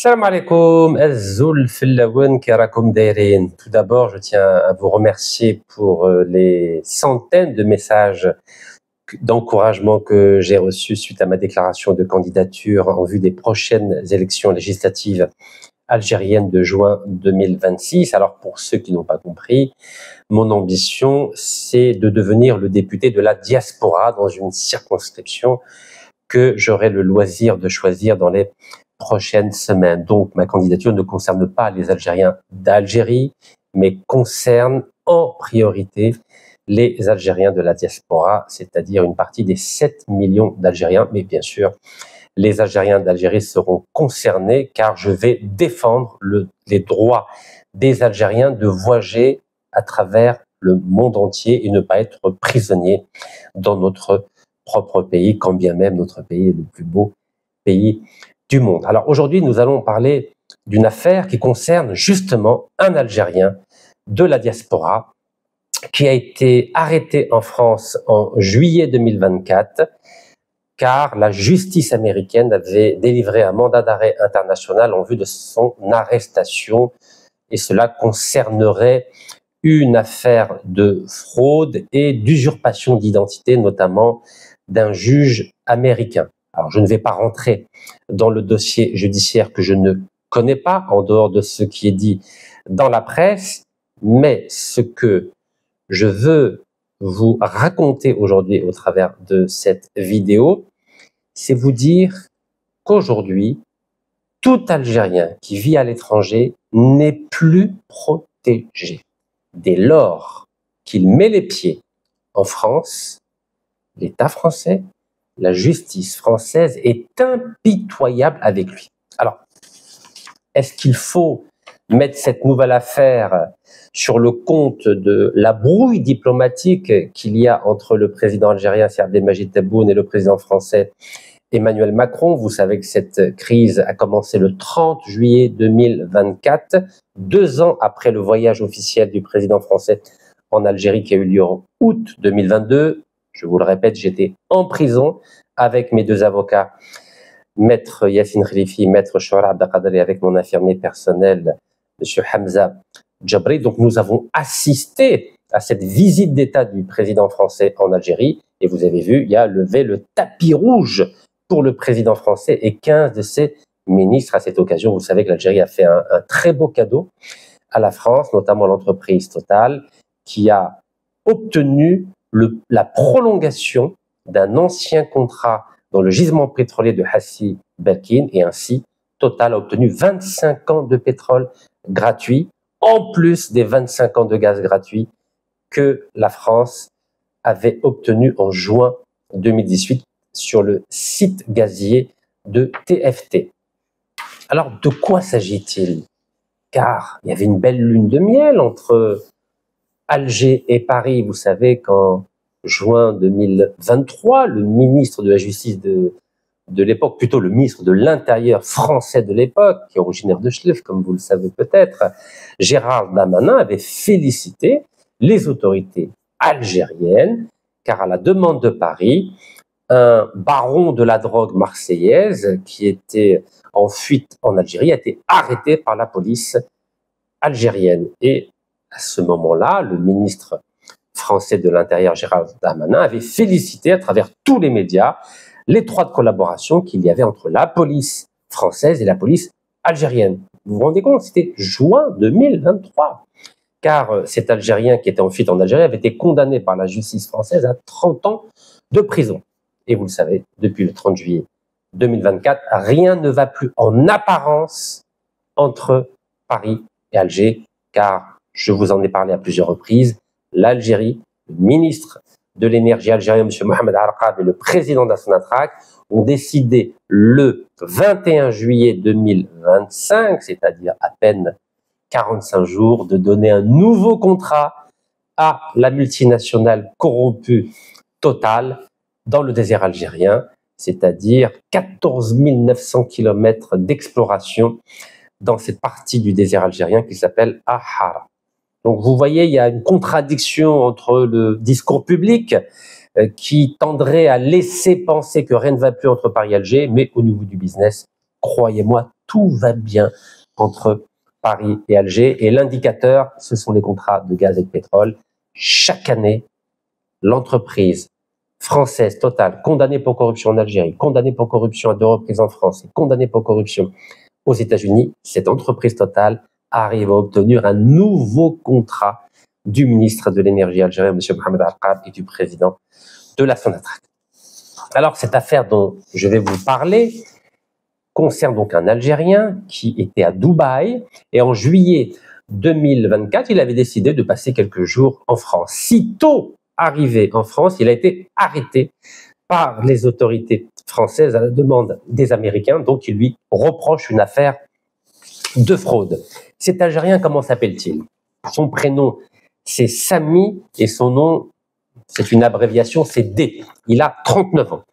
Salam alaikum, Azul Fillawen, Karakoum Dairin. Tout d'abord, je tiens à vous remercier pour les centaines de messages d'encouragement que j'ai reçus suite à ma déclaration de candidature en vue des prochaines élections législatives algériennes de juin 2026. Alors, pour ceux qui n'ont pas compris, mon ambition, c'est de devenir le député de la diaspora dans une circonscription que j'aurai le loisir de choisir dans les prochaines semaines. Donc, ma candidature ne concerne pas les Algériens d'Algérie, mais concerne en priorité les Algériens de la diaspora, c'est-à-dire une partie des 7 millions d'Algériens. Mais bien sûr, les Algériens d'Algérie seront concernés car je vais défendre les droits des Algériens de voyager à travers le monde entier et ne pas être prisonniers dans notre propre pays, quand bien même notre pays est le plus beau pays du monde. Alors aujourd'hui, nous allons parler d'une affaire qui concerne justement un Algérien de la diaspora qui a été arrêté en France en juillet 2024 car la justice américaine avait délivré un mandat d'arrêt international en vue de son arrestation et cela concernerait une affaire de fraude et d'usurpation d'identité, notamment d'un juge américain. Alors, je ne vais pas rentrer dans le dossier judiciaire que je ne connais pas, en dehors de ce qui est dit dans la presse, mais ce que je veux vous raconter aujourd'hui au travers de cette vidéo, c'est vous dire qu'aujourd'hui, tout Algérien qui vit à l'étranger n'est plus protégé. Dès lors qu'il met les pieds en France, l'État français, la justice française est impitoyable avec lui. Alors, est-ce qu'il faut mettre cette nouvelle affaire sur le compte de la brouille diplomatique qu'il y a entre le président algérien Seydi Abdelmadjid Tebboune et le président français Emmanuel Macron? Vous savez que cette crise a commencé le 30 juillet 2024, 2 ans après le voyage officiel du président français en Algérie qui a eu lieu en août 2022. Je vous le répète, j'étais en prison avec mes 2 avocats, Maître Yassine Khalifi, Maître Chouara Abdelkader, et avec mon infirmier personnel, Monsieur Hamza Djabri. Donc nous avons assisté à cette visite d'État du président français en Algérie. Et vous avez vu, il y a levé le tapis rouge pour le président français et 15 de ses ministres. À cette occasion, vous savez que l'Algérie a fait un très beau cadeau à la France, notamment l'entreprise Total, qui a obtenu la prolongation d'un ancien contrat dans le gisement pétrolier de Hassi Berkine, et ainsi Total a obtenu 25 ans de pétrole gratuit, en plus des 25 ans de gaz gratuit que la France avait obtenu en juin 2018 sur le site gazier de TFT. Alors, de quoi s'agit-il? Car il y avait une belle lune de miel entre Alger et Paris. Vous savez qu'en juin 2023, le ministre de la Justice de l'époque, plutôt le ministre de l'Intérieur français de l'époque, qui est originaire de Chlef, comme vous le savez peut-être, Gérald Darmanin, avait félicité les autorités algériennes, car à la demande de Paris, un baron de la drogue marseillaise qui était en fuite en Algérie a été arrêté par la police algérienne. Et à ce moment-là, le ministre français de l'Intérieur, Gérald Darmanin, avait félicité à travers tous les médias l'étroite collaboration qu'il y avait entre la police française et la police algérienne. Vous vous rendez compte, c'était juin 2023. Car cet Algérien qui était en fuite en Algérie avait été condamné par la justice française à 30 ans de prison. Et vous le savez, depuis le 30 juillet 2024, rien ne va plus en apparence entre Paris et Alger, car je vous en ai parlé à plusieurs reprises, l'Algérie, le ministre de l'énergie algérien, M. Mohamed Arqab, et le président d'Assonatrach ont décidé le 21 juillet 2025, c'est-à-dire à peine 45 jours, de donner un nouveau contrat à la multinationale corrompue Total dans le désert algérien, c'est-à-dire 14 900 km d'exploration dans cette partie du désert algérien qui s'appelle Ahara. Donc vous voyez, il y a une contradiction entre le discours public qui tendrait à laisser penser que rien ne va plus entre Paris et Alger, mais au niveau du business, croyez-moi, tout va bien entre Paris et Alger. Et l'indicateur, ce sont les contrats de gaz et de pétrole. Chaque année, l'entreprise française Total, condamnée pour corruption en Algérie, condamnée pour corruption à 2 reprises en France et condamnée pour corruption aux États-Unis, cette entreprise Total arrive à obtenir un nouveau contrat du ministre de l'énergie algérien, M. Mohamed Al-Qab, et du président de la Sonatrach. Alors, cette affaire dont je vais vous parler concerne donc un Algérien qui était à Dubaï et en juillet 2024, il avait décidé de passer quelques jours en France. Sitôt arrivé en France, il a été arrêté par les autorités françaises à la demande des Américains, donc ils lui reprochent une affaire de fraude. Cet Algérien, comment s'appelle-t-il? Son prénom, c'est Sami, et son nom, c'est une abréviation, c'est D. Il a 39 ans.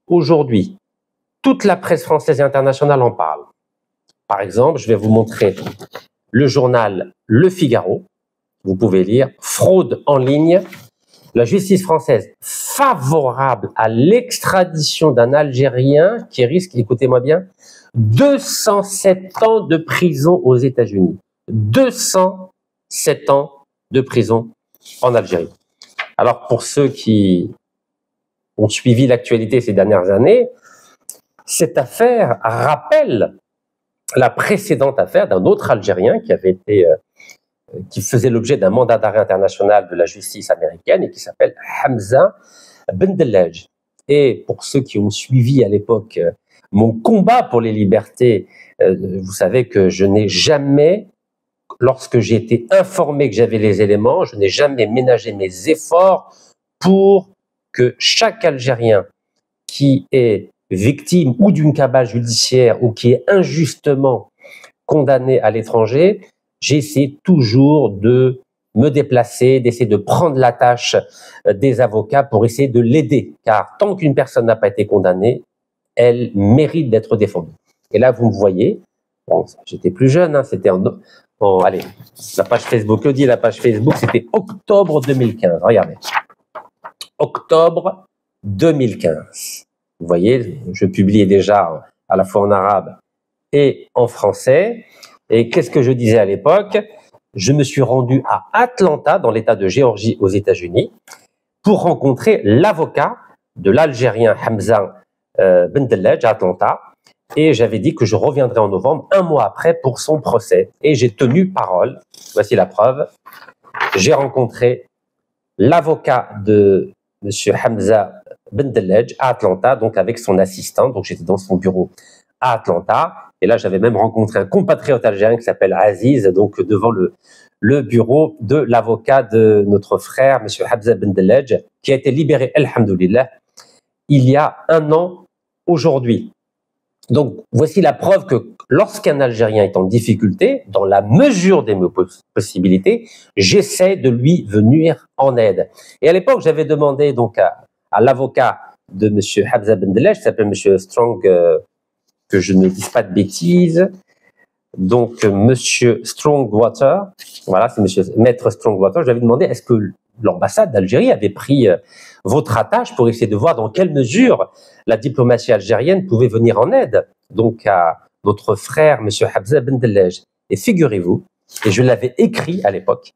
Aujourd'hui, toute la presse française et internationale en parle. Par exemple, je vais vous montrer le journal Le Figaro. Vous pouvez lire « Fraude en ligne ». La justice française favorable à l'extradition d'un Algérien qui risque, écoutez-moi bien, 207 ans de prison aux États-Unis. 207 ans de prison en Algérie. Alors, pour ceux qui ont suivi l'actualité ces dernières années, cette affaire rappelle la précédente affaire d'un autre Algérien qui avait été, qui faisait l'objet d'un mandat d'arrêt international de la justice américaine et qui s'appelle Hamza Bendelej. Et pour ceux qui ont suivi à l'époque mon combat pour les libertés, vous savez que je n'ai jamais, lorsque j'ai été informé que j'avais les éléments, je n'ai jamais ménagé mes efforts pour que chaque Algérien qui est victime ou d'une cabale judiciaire ou qui est injustement condamné à l'étranger, j'essaie toujours de me déplacer, d'essayer de prendre la tâche des avocats pour essayer de l'aider. Car tant qu'une personne n'a pas été condamnée, elle mérite d'être défendue. Et là, vous me voyez, bon, j'étais plus jeune, hein, c'était allez, la page Facebook le dit, la page Facebook, c'était octobre 2015. Regardez. Octobre 2015. Vous voyez, je publiais déjà à la fois en arabe et en français. Et qu'est-ce que je disais à l'époque? Je me suis rendu à Atlanta, dans l'État de Géorgie, aux États-Unis, pour rencontrer l'avocat de l'Algérien Hamza Bendelej à Atlanta. Et j'avais dit que je reviendrais en novembre, 1 mois après, pour son procès. Et j'ai tenu parole. Voici la preuve. J'ai rencontré l'avocat de M. Hamza Bendelej à Atlanta, donc avec son assistant. Donc j'étais dans son bureau à Atlanta. Et là, j'avais même rencontré un compatriote algérien qui s'appelle Aziz, donc devant le bureau de l'avocat de notre frère, M. Hamza Bendelej, qui a été libéré, alhamdoulilah, il y a 1 an aujourd'hui. Donc, voici la preuve que lorsqu'un Algérien est en difficulté, dans la mesure des possibilités, j'essaie de lui venir en aide. Et à l'époque, j'avais demandé donc à l'avocat de M. Hamza Bendelej, qui s'appelle M. Strong, que je ne dise pas de bêtises, donc M. Strongwater, voilà, c'est Maître Strongwater, j'avais demandé est-ce que l'ambassade d'Algérie avait pris votre attache pour essayer de voir dans quelle mesure la diplomatie algérienne pouvait venir en aide, donc à notre frère, M. Hamza Bendelej. Et figurez-vous, et je l'avais écrit à l'époque,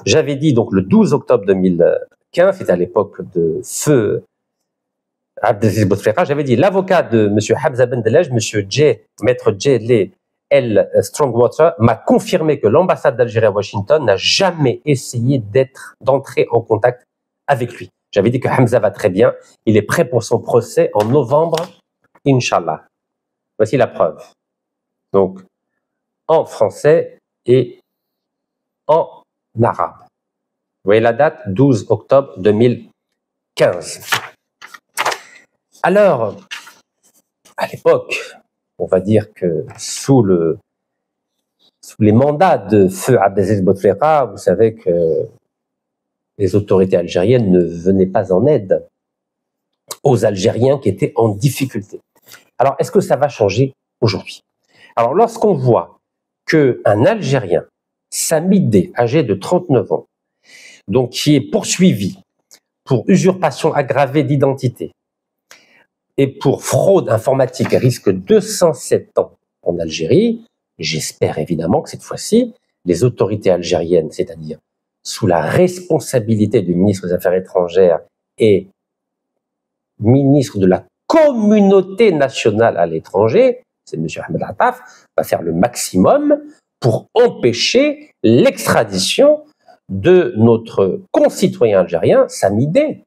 j'avais dit donc le 12 octobre 2015, c'était à l'époque de feu Abdelaziz Bouteflika, j'avais dit l'avocat de M. Hamza Bendelej, Maître J. L. Strongwater, m'a confirmé que l'ambassade d'Algérie à Washington n'a jamais essayé d'entrer en contact avec lui. J'avais dit que Hamza va très bien, il est prêt pour son procès en novembre, Inch'Allah. Voici la preuve. Donc, en français et en arabe. Vous voyez la date, 12 octobre 2015. Alors, à l'époque, on va dire que sous les mandats de feu Abdelaziz Bouteflika, vous savez que les autorités algériennes ne venaient pas en aide aux Algériens qui étaient en difficulté. Alors, est-ce que ça va changer aujourd'hui? Alors, lorsqu'on voit qu'un Algérien, Sami D, âgé de 39 ans, donc qui est poursuivi pour usurpation aggravée d'identité, et pour fraude informatique risque 207 ans en Algérie. J'espère évidemment que cette fois-ci, les autorités algériennes, c'est-à-dire sous la responsabilité du ministre des Affaires étrangères et ministre de la communauté nationale à l'étranger, c'est M. Ahmed Attaf, va faire le maximum pour empêcher l'extradition de notre concitoyen algérien, Sami D.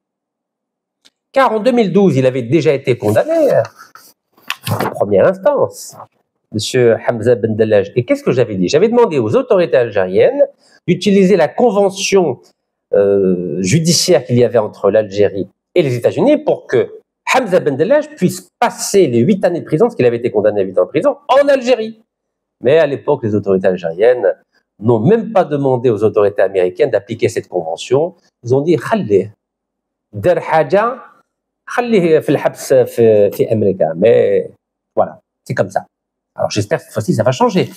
Car en 2012, il avait déjà été condamné en première instance, M. Hamza Ben Dallaj. Et qu'est-ce que j'avais dit? J'avais demandé aux autorités algériennes d'utiliser la convention judiciaire qu'il y avait entre l'Algérie et les États-Unis pour que Hamza Ben Dallaj puisse passer les 8 années de prison, parce qu'il avait été condamné à 8 ans de prison, en Algérie. Mais à l'époque, les autorités algériennes n'ont même pas demandé aux autorités américaines d'appliquer cette convention. Ils ont dit « Khalih, dar haja, khalih fi l'habs fi Amérique ». Mais voilà, c'est comme ça. Alors j'espère que cette fois-ci, ça va changer.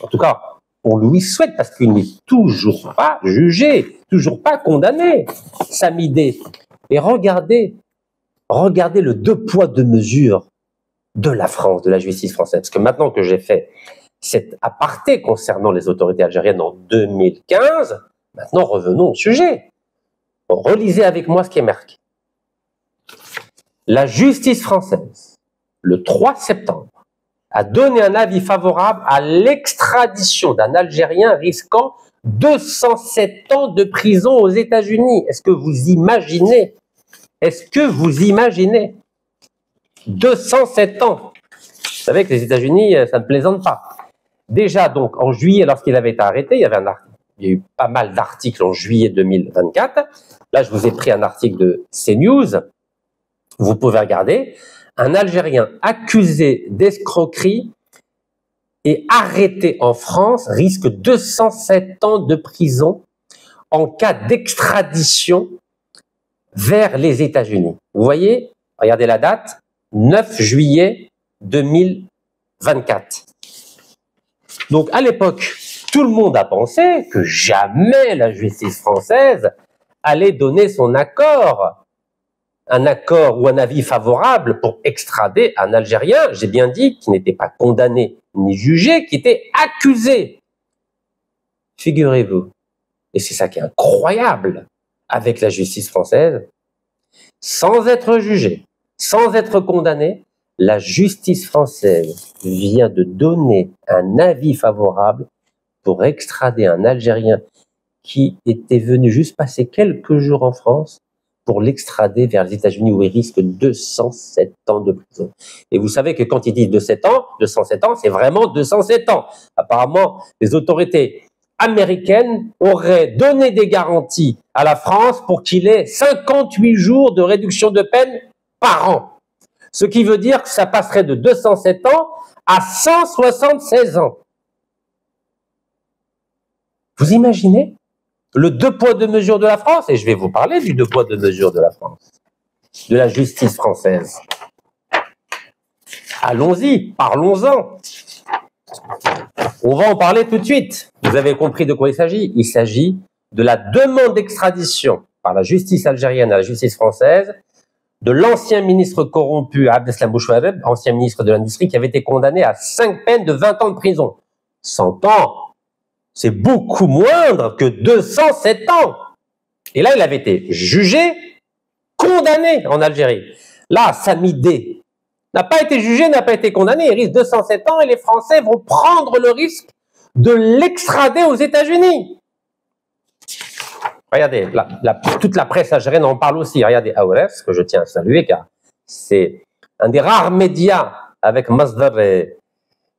En tout cas, on lui souhaite, parce qu'il n'est toujours pas jugé, toujours pas condamné, Sami D. Et regardez le 2 poids 2 mesures de la France, de la justice française. Parce que maintenant que j'ai fait cet aparté concernant les autorités algériennes en 2015, maintenant revenons au sujet. Relisez avec moi ce qui est marqué. La justice française, le 3 septembre, a donné un avis favorable à l'extradition d'un Algérien risquant 207 ans de prison aux États-Unis. Est-ce que vous imaginez? Est-ce que vous imaginez 207 ans? Vous savez que les États-Unis, ça ne plaisante pas. Déjà, donc, en juillet, lorsqu'il avait été arrêté, il y a eu pas mal d'articles en juillet 2024. Là, je vous ai pris un article de CNews. Vous pouvez regarder. Un Algérien accusé d'escroquerie et arrêté en France risque 207 ans de prison en cas d'extradition vers les États-Unis. Vous voyez, regardez la date, 9 juillet 2024. Donc, à l'époque, tout le monde a pensé que jamais la justice française allait donner son accord, un accord ou un avis favorable pour extrader un Algérien, j'ai bien dit, qui n'était pas condamné ni jugé, qui était accusé. Figurez-vous, et c'est ça qui est incroyable avec la justice française, sans être jugé, sans être condamné, la justice française vient de donner un avis favorable pour extrader un Algérien qui était venu juste passer quelques jours en France pour l'extrader vers les États-Unis où il risque 207 ans de prison. Et vous savez que quand il dit 207 ans, c'est vraiment 207 ans. Apparemment, les autorités américaines auraient donné des garanties à la France pour qu'il ait 58 jours de réduction de peine par an. Ce qui veut dire que ça passerait de 207 ans à 176 ans. Vous imaginez le 2 poids 2 mesures de la France? Et je vais vous parler du 2 poids 2 mesures de la France, de la justice française. Allons-y, parlons-en. On va en parler tout de suite. Vous avez compris de quoi il s'agit? Il s'agit de la demande d'extradition par la justice algérienne à la justice française de l'ancien ministre corrompu Abdeslam Bouchouareb, ancien ministre de l'Industrie, qui avait été condamné à 5 peines de 20 ans de prison. 100 ans, c'est beaucoup moindre que 207 ans. Et là, il avait été jugé, condamné en Algérie. Là, Sami D n'a pas été jugé, n'a pas été condamné, il risque 207 ans et les Français vont prendre le risque de l'extrader aux États-Unis. Regardez, toute la presse algérienne en parle aussi. Regardez AORS, que je tiens à saluer, car c'est un des rares médias avec Masdar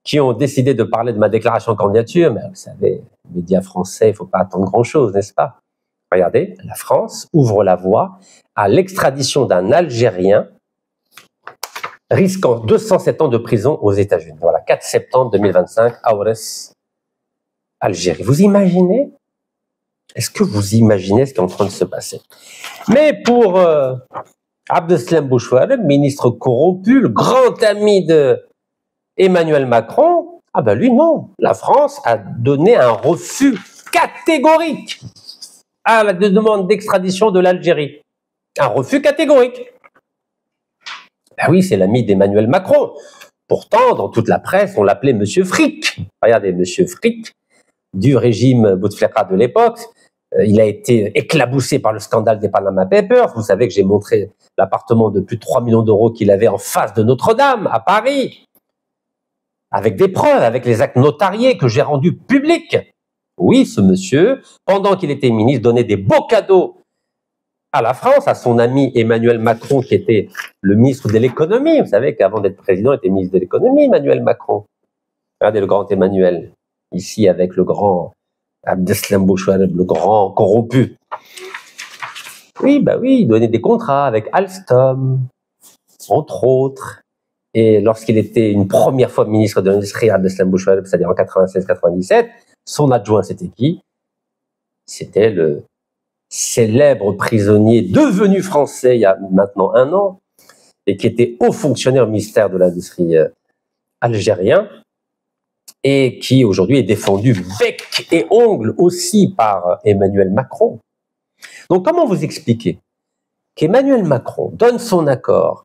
qui ont décidé de parler de ma déclaration de candidature. Mais vous savez, les médias français, il ne faut pas attendre grand-chose, n'est-ce pas? Regardez, la France ouvre la voie à l'extradition d'un Algérien risquant 207 ans de prison aux États-Unis. Voilà, 4 septembre 2025, AORS, Algérie. Vous imaginez? Est-ce que vous imaginez ce qui est en train de se passer? Mais pour Abdeslam Bouchouareb, ministre corrompu, le grand ami de Emmanuel Macron, ah ben lui non. La France a donné un refus catégorique à la demande d'extradition de l'Algérie. Un refus catégorique. Ben oui, c'est l'ami d'Emmanuel Macron. Pourtant, dans toute la presse, on l'appelait Monsieur Frick. Regardez, Monsieur Frick, du régime Bouteflika de l'époque. Il a été éclaboussé par le scandale des Panama Papers. Vous savez que j'ai montré l'appartement de plus de 3 millions d'euros qu'il avait en face de Notre-Dame, à Paris. Avec des preuves, avec les actes notariés que j'ai rendus publics. Oui, ce monsieur, pendant qu'il était ministre, donnait des beaux cadeaux à la France, à son ami Emmanuel Macron, qui était le ministre de l'économie. Vous savez qu'avant d'être président, il était ministre de l'économie, Emmanuel Macron. Regardez le grand Emmanuel, ici avec le grand Abdeslam Bouchareb, le grand corrompu. Oui, bah oui, il donnait des contrats avec Alstom, entre autres. Et lorsqu'il était une première fois ministre de l'Industrie, Abdeslam Bouchareb, c'est-à-dire en 96-97, son adjoint, c'était qui? C'était le célèbre prisonnier devenu français il y a maintenant 1 an et qui était haut fonctionnaire au ministère de l'Industrie algérien et qui aujourd'hui est défendu bec et ongle aussi par Emmanuel Macron. Donc comment vous expliquer qu'Emmanuel Macron donne son accord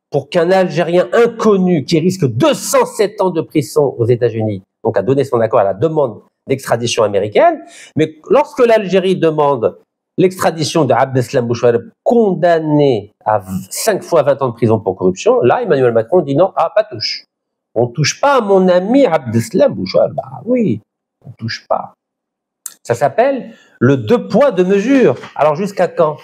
pour qu'un Algérien inconnu qui risque 207 ans de prison aux États-Unis, donc a donné son accord à la demande d'extradition américaine, mais lorsque l'Algérie demande l'extradition de Abdeslam Bouchareb, condamné à 5 fois 20 ans de prison pour corruption, là, Emmanuel Macron dit non, pas touche. On ne touche pas à mon ami Abdeslam Bouchareb. Bah oui, on ne touche pas. Ça s'appelle le 2 poids, 2 mesures. Alors jusqu'à quand?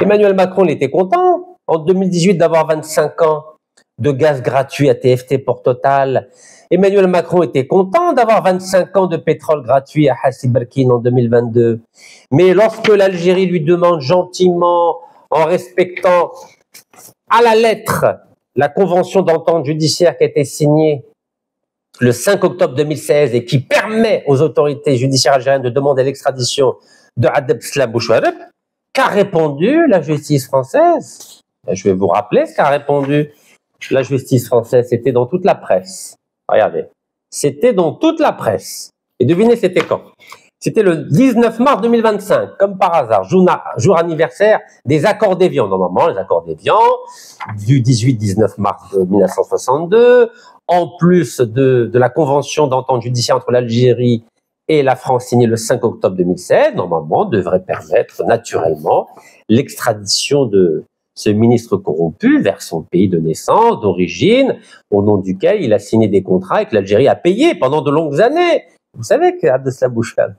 Emmanuel Macron, il était content en 2018 d'avoir 25 ans de gaz gratuit à TFT pour Total. Emmanuel Macron était content d'avoir 25 ans de pétrole gratuit à Hassi Berkine en 2022. Mais lorsque l'Algérie lui demande gentiment, en respectant à la lettre la convention d'entente judiciaire qui a été signée le 5 octobre 2016 et qui permet aux autorités judiciaires algériennes de demander l'extradition de Abdeslam Bouchareb, qu'a répondu la justice française? Je vais vous rappeler ce qu'a répondu la justice française. C'était dans toute la presse. Regardez, c'était dans toute la presse. Et devinez, c'était quand? C'était le 19 mars 2025, comme par hasard, jour anniversaire des accords d'Évian. Normalement, les accords d'Évian du 18-19 mars 1962, en plus de la convention d'entente judiciaire entre l'Algérie et la France signée le 5 octobre 2016, normalement, devrait permettre naturellement l'extradition de ce ministre corrompu vers son pays de naissance, d'origine, au nom duquel il a signé des contrats et que l'Algérie a payé pendant de longues années. Vous savez qu'Abdeslam Bouchareb,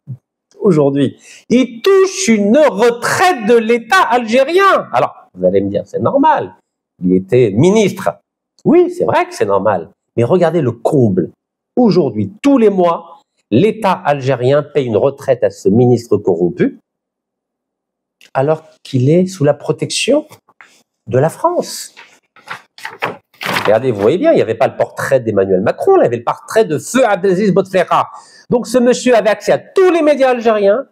aujourd'hui, il touche une retraite de l'État algérien. Alors, vous allez me dire, c'est normal. Il était ministre. Oui, c'est vrai que c'est normal. Mais regardez le comble. Aujourd'hui, tous les mois, l'État algérien paye une retraite à ce ministre corrompu, alors qu'il est sous la protection de la France. Regardez, vous voyez bien, il n'y avait pas le portrait d'Emmanuel Macron, il y avait le portrait de feu Abdelaziz Bouteflika. Donc ce monsieur avait accès à tous les médias algériens,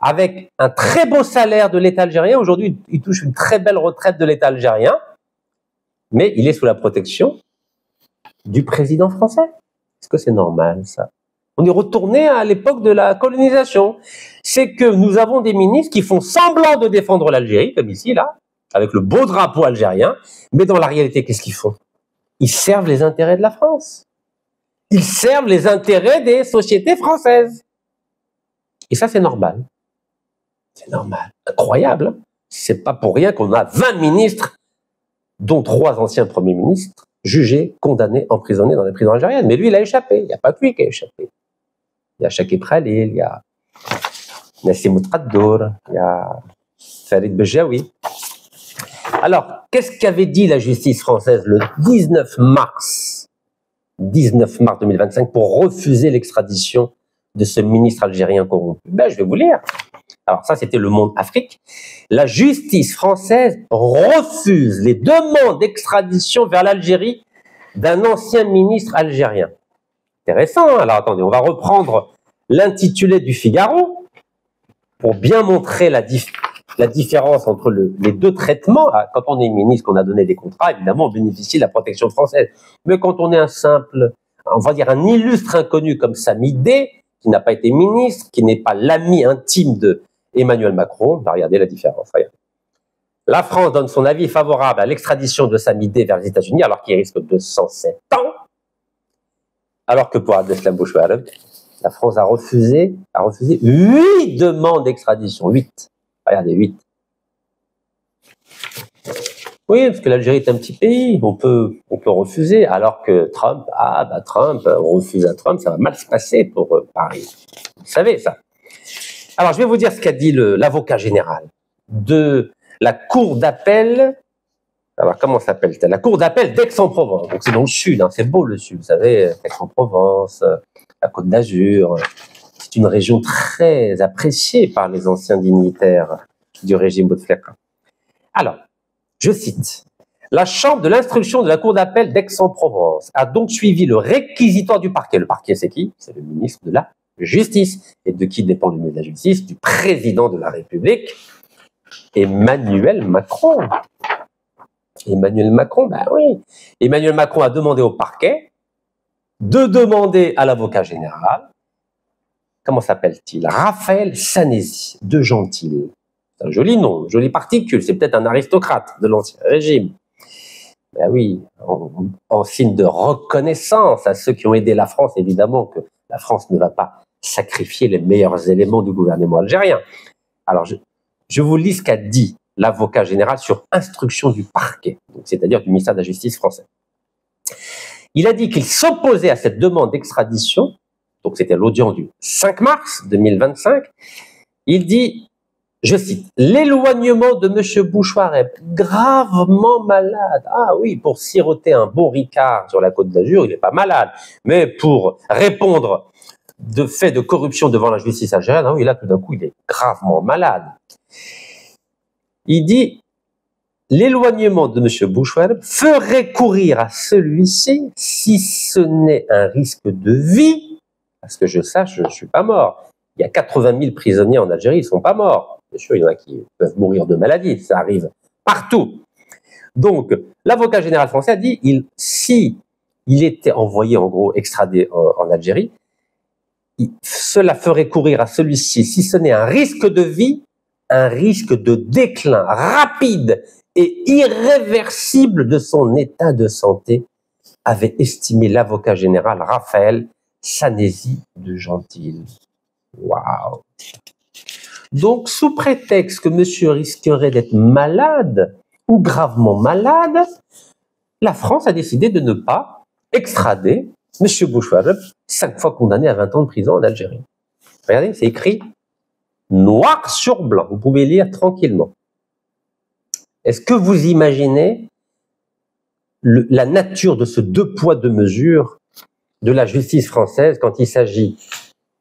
avec un très beau salaire de l'État algérien. Aujourd'hui, il touche une très belle retraite de l'État algérien, mais il est sous la protection du président français. Est-ce que c'est normal, ça? On est retourné à l'époque de la colonisation. C'est que nous avons des ministres qui font semblant de défendre l'Algérie, comme ici, là, avec le beau drapeau algérien, mais dans la réalité, qu'est-ce qu'ils font? Ils servent les intérêts de la France. Ils servent les intérêts des sociétés françaises. Et ça, c'est normal. C'est normal. Incroyable. Hein? C'est pas pour rien qu'on a 20 ministres, dont 3 anciens premiers ministres, jugés, condamnés, emprisonnés dans les prisons algériennes. Mais lui, il a échappé. Il n'y a pas que lui qui a échappé. Il y a Chakib Khalil, il y a Nassim Traddour, il y a Farid Bejaoui. Alors, qu'est-ce qu'avait dit la justice française le 19 mars 2025 pour refuser l'extradition de ce ministre algérien corrompu? Ben, je vais vous lire. Alors ça, c'était Le Monde Afrique. La justice française refuse les demandes d'extradition vers l'Algérie d'un ancien ministre algérien. Intéressant, hein? Alors attendez, on va reprendre l'intitulé du Figaro pour bien montrer la différence entre les deux traitements. Quand on est ministre, qu'on a donné des contrats, évidemment, on bénéficie de la protection française. Mais quand on est un simple, on va dire un illustre inconnu comme Sami D, qui n'a pas été ministre, qui n'est pas l'ami intime de Emmanuel Macron, on va regarder la différence. Regardez. La France donne son avis favorable à l'extradition de Samidé vers les États-Unis alors qu'il risque 207 ans. Alors que pour Abdeslam Bouchouareb, la France a refusé 8 demandes d'extradition. 8. Regardez, 8. Oui, parce que l'Algérie est un petit pays, on peut refuser, alors que Trump, on refuse à Trump, ça va mal se passer pour Paris. Vous savez ça. Alors, je vais vous dire ce qu'a dit l'avocat général de la cour d'appel. Alors, comment s'appelle-t-elle? La cour d'appel d'Aix-en-Provence. Donc, c'est dans le sud, hein, c'est beau le sud, vous savez, Aix-en-Provence, la Côte d'Azur. C'est une région très appréciée par les anciens dignitaires du régime Bouteflika. Alors, je cite, « La chambre de l'instruction de la cour d'appel d'Aix-en-Provence a donc suivi le réquisitoire du parquet. » Le parquet, c'est qui? C'est le ministre de la Justice. Et de qui dépend le ministre de la Justice? Du président de la République, Emmanuel Macron. Emmanuel Macron, ben oui. Emmanuel Macron a demandé au parquet de demander à l'avocat général, comment s'appelle-t-il? Raphaël Sanesi, de Gentil. C'est un joli nom, jolie particule, c'est peut-être un aristocrate de l'Ancien Régime. Ben oui, en signe de reconnaissance à ceux qui ont aidé la France, évidemment que la France ne va pas sacrifier les meilleurs éléments du gouvernement algérien. Alors, je vous lis ce qu'a dit l'avocat général sur instruction du parquet, c'est-à-dire du ministère de la Justice français. Il a dit qu'il s'opposait à cette demande d'extradition, donc c'était l'audience du 5 mars 2025. Il dit, je cite, « L'éloignement de M. Bouchouareb, gravement malade. » Ah oui, pour siroter un bon Ricard sur la Côte d'Azur, il n'est pas malade. Mais pour répondre de faits de corruption devant la justice algérienne, ah oui, là, tout d'un coup, il est gravement malade. Il dit, l'éloignement de M. Bouchouareb ferait courir à celui-ci, si ce n'est un risque de vie, parce que je sache, je ne suis pas mort. Il y a 80 000 prisonniers en Algérie, ils ne sont pas morts. Bien sûr, il y en a qui peuvent mourir de maladie, ça arrive partout. Donc, l'avocat général français a dit, si il était envoyé, en gros, extradé en Algérie, cela ferait courir à celui-ci, si ce n'est un risque de vie, un risque de déclin rapide et irréversible de son état de santé, avait estimé l'avocat général Raphaël Sanesi de Gentil. Waouh! Donc, sous prétexte que monsieur risquerait d'être malade ou gravement malade, la France a décidé de ne pas extrader monsieur Bouchouareb, 5 fois condamné à 20 ans de prison en Algérie. Regardez, c'est écrit noir sur blanc. Vous pouvez lire tranquillement. Est-ce que vous imaginez la nature de ce 2 poids 2 mesures de la justice française quand il s'agit,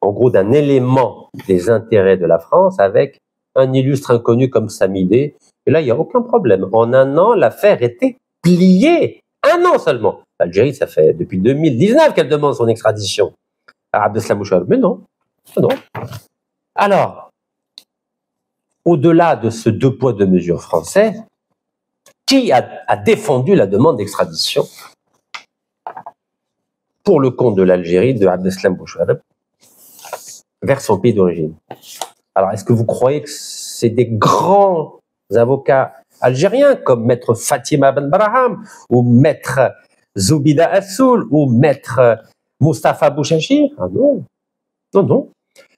en gros, d'un élément des intérêts de la France avec un illustre inconnu comme Samidé? Et là, il n'y a aucun problème. En 1 an, l'affaire était pliée. 1 an seulement. L'Algérie, ça fait depuis 2019 qu'elle demande son extradition à Abdeslam Bouchouareb. Mais non. Non. Alors, au-delà de ce 2 poids 2 mesures français, qui a défendu la demande d'extradition pour le compte de l'Algérie de Abdeslam Bouchouareb vers son pays d'origine? Alors, est-ce que vous croyez que c'est des grands avocats algériens comme maître Fatima Ben Braham ou maître Zoubida Assoul ou maître Moustapha Bouchachi? Ah non, non, non.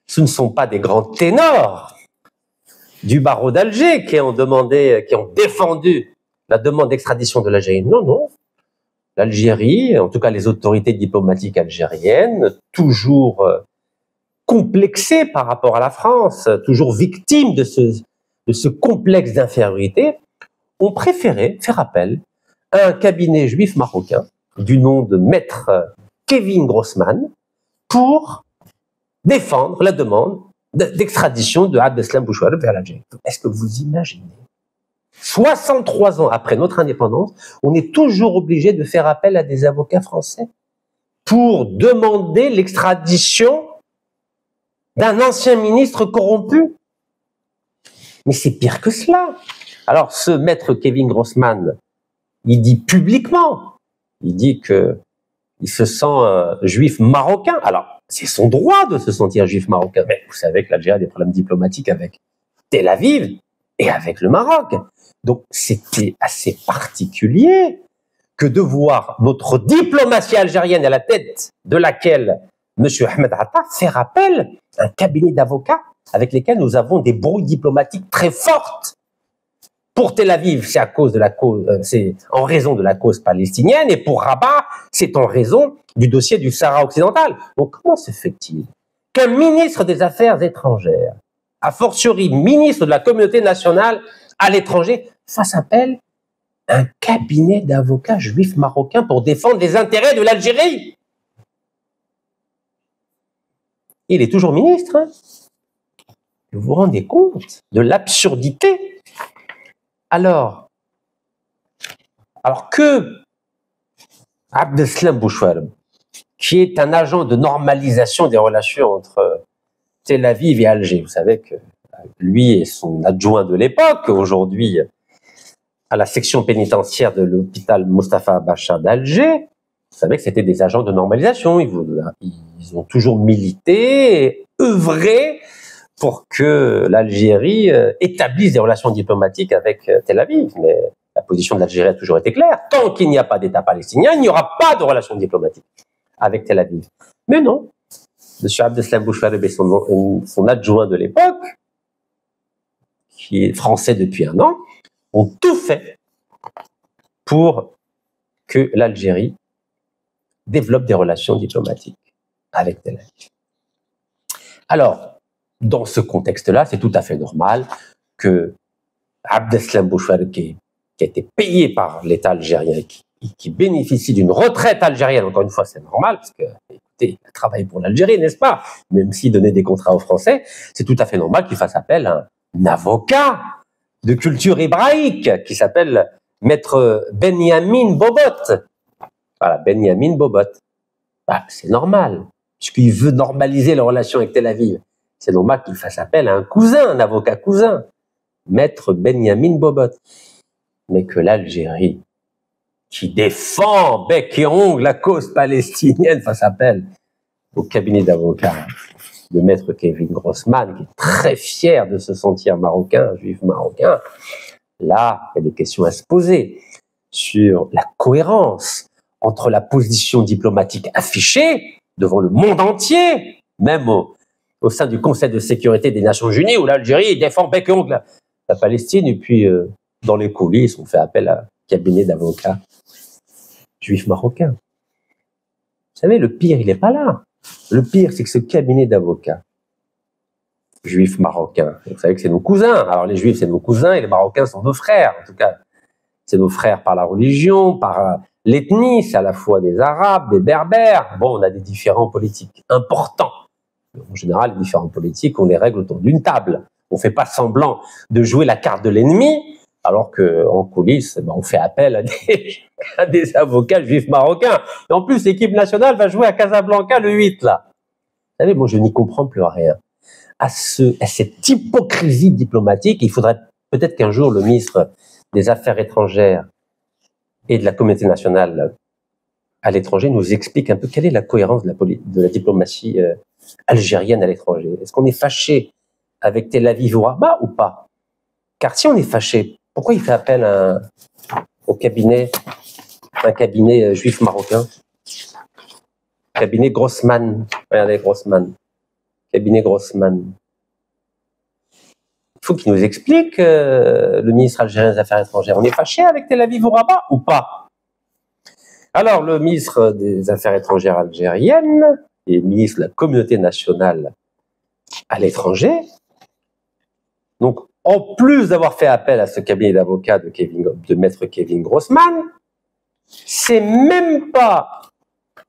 Ce ne sont pas des grands ténors du barreau d'Alger qui ont défendu la demande d'extradition de l'Algérie. Non, non. L'Algérie, en tout cas les autorités diplomatiques algériennes, toujours complexées par rapport à la France, toujours victimes de ce complexe d'infériorité, ont préféré faire appel à un cabinet juif marocain du nom de maître Kevin Grossman pour défendre la demande d'extradition de Abdeslam Bouchouareb vers l'Algérie. Est-ce que vous imaginez? 63 ans après notre indépendance, on est toujours obligé de faire appel à des avocats français pour demander l'extradition d'un ancien ministre corrompu. Mais c'est pire que cela. Alors, ce maître Kevin Grossman, il dit publiquement, il dit que il se sent juif marocain. Alors, c'est son droit de se sentir juif marocain. Mais vous savez que l'Algérie a des problèmes diplomatiques avec Tel Aviv et avec le Maroc. Donc, c'était assez particulier que de voir notre diplomatie algérienne à la tête de laquelle M. Ahmed Atta faire appel à un cabinet d'avocats avec lesquels nous avons des brouilles diplomatiques très fortes. Pour Tel Aviv, c'est à cause de la cause, c'est en raison de la cause palestinienne, et pour Rabat, c'est en raison du dossier du Sahara occidental. Donc, comment se fait-il qu'un ministre des Affaires étrangères, a fortiori ministre de la communauté nationale à l'étranger, fasse appel à un cabinet d'avocats juifs marocains pour défendre les intérêts de l'Algérie? Il est toujours ministre. Hein? Vous vous rendez compte de l'absurdité? Alors que Abdeslam Bouchouareb, qui est un agent de normalisation des relations entre Tel Aviv et Alger, vous savez que lui et son adjoint de l'époque, aujourd'hui à la section pénitentiaire de l'hôpital Mustapha Bachar d'Alger, vous savez que c'était des agents de normalisation. Ils ont toujours milité et œuvré pour que l'Algérie établisse des relations diplomatiques avec Tel Aviv. Mais la position de l'Algérie a toujours été claire. Tant qu'il n'y a pas d'État palestinien, il n'y aura pas de relations diplomatiques avec Tel Aviv. Mais non. M. Abdeslam Bouchouareb et son adjoint de l'époque, qui est français depuis 1 an, ont tout fait pour que l'Algérie développe des relations diplomatiques avec Tel Aviv. Alors, dans ce contexte-là, c'est tout à fait normal que Abdeslam Bouchouareb, qui a été payé par l'État algérien, qui bénéficie d'une retraite algérienne, encore une fois, c'est normal, parce que, écoutez, il travaille pour l'Algérie, n'est-ce pas? Même s'il donnait des contrats aux Français, c'est tout à fait normal qu'il fasse appel à un avocat de culture hébraïque qui s'appelle Maître Benyamin Bobot. Voilà, Benyamin Bobot. C'est normal, puisqu'il veut normaliser les relations avec Tel Aviv. C'est normal qu'il fasse appel à un cousin, un avocat cousin, Maître Benyamin Bobot. Mais que l'Algérie, qui défend bec et ongle la cause palestinienne, fasse appel au cabinet d'avocats de Maître Kevin Grossman, qui est très fier de se sentir marocain, juif marocain, là, il y a des questions à se poser sur la cohérence entre la position diplomatique affichée devant le monde entier, même au sein du Conseil de sécurité des Nations Unies, où l'Algérie défend bec et ongle la Palestine, et puis dans les coulisses, on fait appel à un cabinet d'avocats juifs marocains. Vous savez, le pire, il n'est pas là. Le pire, c'est que ce cabinet d'avocats juifs marocains, vous savez que c'est nos cousins. Alors les juifs, c'est nos cousins, et les marocains sont nos frères. En tout cas, c'est nos frères par la religion, par l'ethnie, c'est à la fois des Arabes, des Berbères. Bon, on a des différends politiques importants. En général, les différends politiques, on les règle autour d'une table. On ne fait pas semblant de jouer la carte de l'ennemi, alors qu'en coulisses, on fait appel à des avocats juifs marocains. Et en plus, l'équipe nationale va jouer à Casablanca le 8, là. Vous savez, moi, je n'y comprends plus rien. À cette hypocrisie diplomatique, il faudrait peut-être qu'un jour, le ministre des Affaires étrangères et de la communauté nationale à l'étranger nous explique un peu quelle est la cohérence de la diplomatie algérienne à l'étranger. Est-ce qu'on est fâché avec Tel Aviv ou Rabat ou pas? Car si on est fâché, pourquoi il fait appel à un cabinet juif marocain? Cabinet Grossman. Regardez, Grossman. Cabinet Grossman. Il faut qu'il nous explique, le ministre algérien des Affaires étrangères. On est fâché avec Tel Aviv ou Rabat ou pas? Alors, le ministre des Affaires étrangères algérienne et ministre de la communauté nationale à l'étranger, donc, en plus d'avoir fait appel à ce cabinet d'avocats de Maître Kevin Grossman, c'est même pas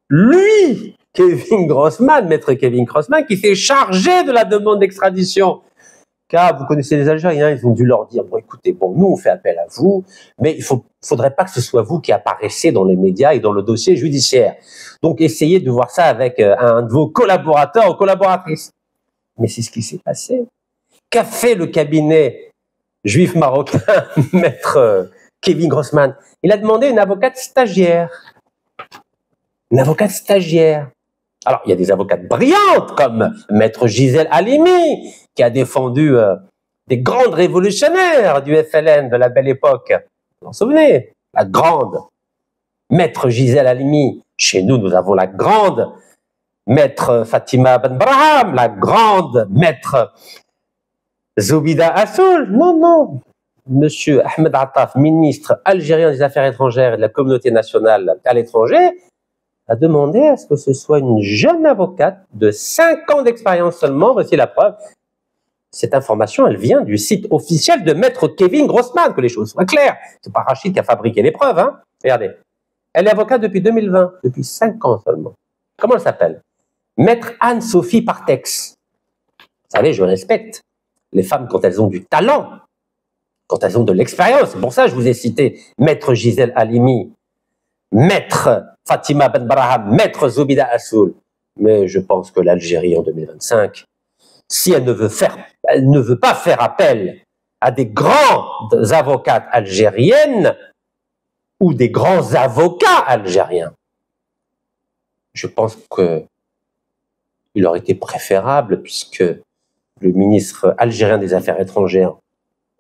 lui, Kevin Grossman, Maître Kevin Grossman, qui s'est chargé de la demande d'extradition. Car vous connaissez les Algériens, ils ont dû leur dire, bon écoutez, nous on fait appel à vous, mais il faudrait pas que ce soit vous qui apparaissiez dans les médias et dans le dossier judiciaire. Donc essayez de voir ça avec un de vos collaborateurs ou collaboratrices. Mais c'est ce qui s'est passé. Qu'a fait le cabinet juif marocain, Maître Kevin Grossman? Il a demandé une avocate stagiaire. Une avocate stagiaire. Alors, il y a des avocates brillantes, comme Maître Gisèle Halimi, qui a défendu des grandes révolutionnaires du FLN de la belle époque. Vous vous en souvenez? La grande maître Gisèle Halimi. Chez nous, nous avons la grande maître Fatima Benbraham, la grande maître Zoubida Assoul. Non, non. Monsieur Ahmed Attaf, ministre algérien des Affaires étrangères et de la communauté nationale à l'étranger, a demandé à ce que ce soit une jeune avocate de 5 ans d'expérience seulement. Voici la preuve. Cette information, elle vient du site officiel de maître Kevin Grossman, que les choses soient claires. C'est pas Rachid qui a fabriqué les preuves, hein. Regardez. Elle est avocate depuis 2020, depuis 5 ans seulement. Comment elle s'appelle? Maître Anne-Sophie Partex. Vous savez, je respecte les femmes quand elles ont du talent, quand elles ont de l'expérience. C'est pour ça que je vous ai cité Maître Gisèle Halimi, Maître Fatima Benbraham, Maître Zoubida Assoul. Mais je pense que l'Algérie en 2025, si elle ne veut pas faire appel à des grandes avocates algériennes ou des grands avocats algériens, je pense qu'il aurait été préférable, puisque le ministre algérien des Affaires étrangères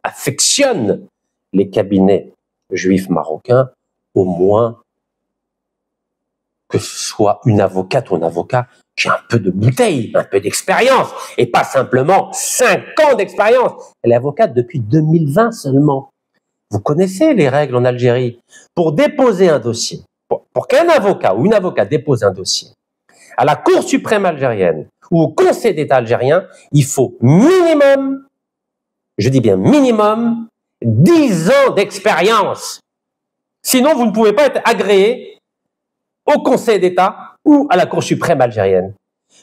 affectionne les cabinets juifs marocains, au moins que ce soit une avocate ou un avocat qui a un peu de bouteille, un peu d'expérience, et pas simplement 5 ans d'expérience. Elle est avocate depuis 2020 seulement. Vous connaissez les règles en Algérie. Pour déposer un dossier, pour qu'un avocat ou une avocate dépose un dossier à la Cour suprême algérienne ou au Conseil d'État algérien, il faut minimum, je dis bien minimum, 10 ans d'expérience. Sinon, vous ne pouvez pas être agréé au Conseil d'État ou à la Cour suprême algérienne.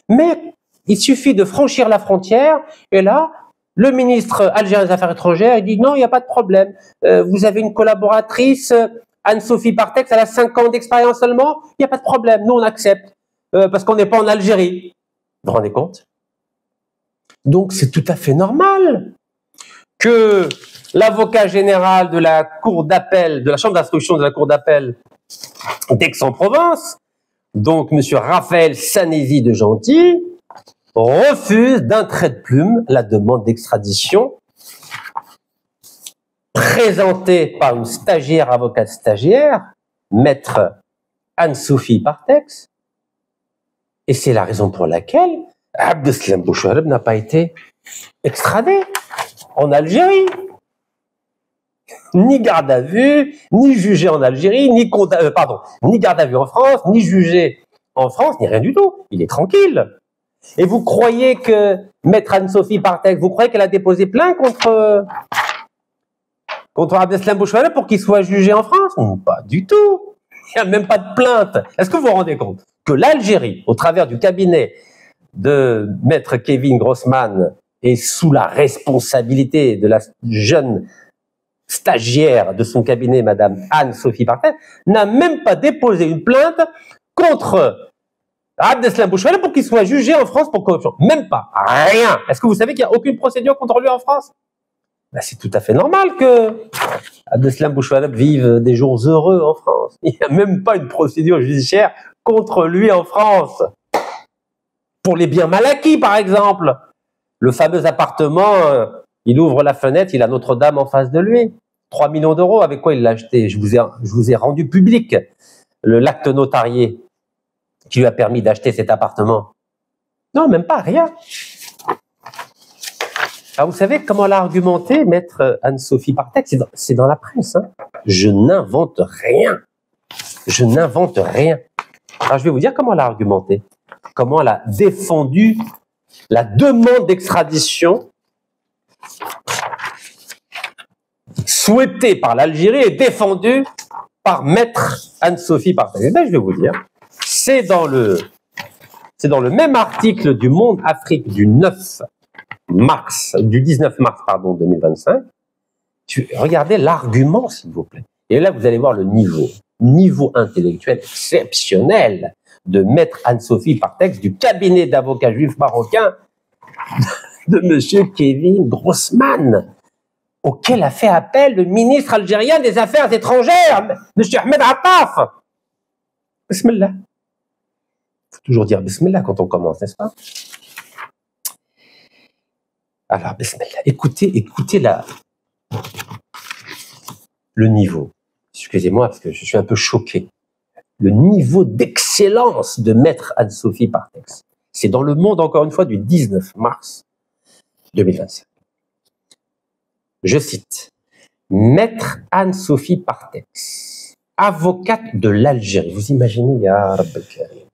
Mais il suffit de franchir la frontière et là, le ministre algérien des Affaires étrangères, il dit non, il n'y a pas de problème. Vous avez une collaboratrice, Anne-Sophie Partex, elle a 5 ans d'expérience seulement, il n'y a pas de problème, nous on accepte, parce qu'on n'est pas en Algérie. Vous vous rendez compte? Donc c'est tout à fait normal que l'avocat général de la cour d'appel, de la chambre d'instruction de la cour d'appel d'Aix-en-Provence, donc M. Raphaël Sanési de Gentil, refuse d'un trait de plume la demande d'extradition présentée par une stagiaire, avocate stagiaire, maître Anne-Sophie Partex, et c'est la raison pour laquelle Abdeslam Bouchareb n'a pas été extradé en Algérie. Ni garde à vue, ni jugé en Algérie, ni garde à vue en France, ni jugé en France, ni rien du tout. Il est tranquille. Et vous croyez que maître Anne-Sophie Partex, vous croyez qu'elle a déposé plainte contre Abdeslam Bouchareb pour qu'il soit jugé en France? Non, pas du tout. Il n'y a même pas de plainte. Est-ce que vous vous rendez compte que l'Algérie, au travers du cabinet de maître Kevin Grossman, est sous la responsabilité de la jeune stagiaire de son cabinet, madame Anne-Sophie Partex, n'a même pas déposé une plainte contre Abdeslam Bouchareb pour qu'il soit jugé en France pour corruption. Même pas. Rien. Est-ce que vous savez qu'il n'y a aucune procédure contre lui en France? Ben, c'est tout à fait normal que Abdeslam Bouchareb vive des jours heureux en France. Il n'y a même pas une procédure judiciaire contre lui en France. Pour les biens mal acquis, par exemple. Le fameux appartement, il ouvre la fenêtre, il a Notre-Dame en face de lui. 3 millions d'euros, avec quoi il l'a acheté? Je vous ai rendu public l'acte notarié qui lui a permis d'acheter cet appartement. Non, même pas, rien. Alors vous savez comment l'a argumenté maître Anne-Sophie Partex? C'est dans la presse. Hein. Je n'invente rien. Je n'invente rien. Alors je vais vous dire comment elle a argumenté. Comment elle a défendu la demande d'extradition souhaitée par l'Algérie et défendue par maître Anne-Sophie Partex. Eh bien, je vais vous dire. C'est dans le même article du Monde Afrique du 19 mars 2025. Regardez l'argument, s'il vous plaît. Et là, vous allez voir le niveau intellectuel exceptionnel de maître Anne-Sophie Partex du cabinet d'avocats juifs marocains de monsieur Kevin Grossman, auquel a fait appel le ministre algérien des Affaires étrangères, monsieur Ahmed Attaf. Bismillah. Il faut toujours dire Bismillah quand on commence, n'est-ce pas? Alors, bismillah, écoutez le niveau. Excusez-moi, parce que je suis un peu choqué. Le niveau d'excellence de Maître Anne-Sophie Partex. C'est dans Le Monde, encore une fois, du 19 mars 2025. Je cite. Maître Anne-Sophie Partex, avocate de l'Algérie. Vous imaginez, ya Rabb al-Karim.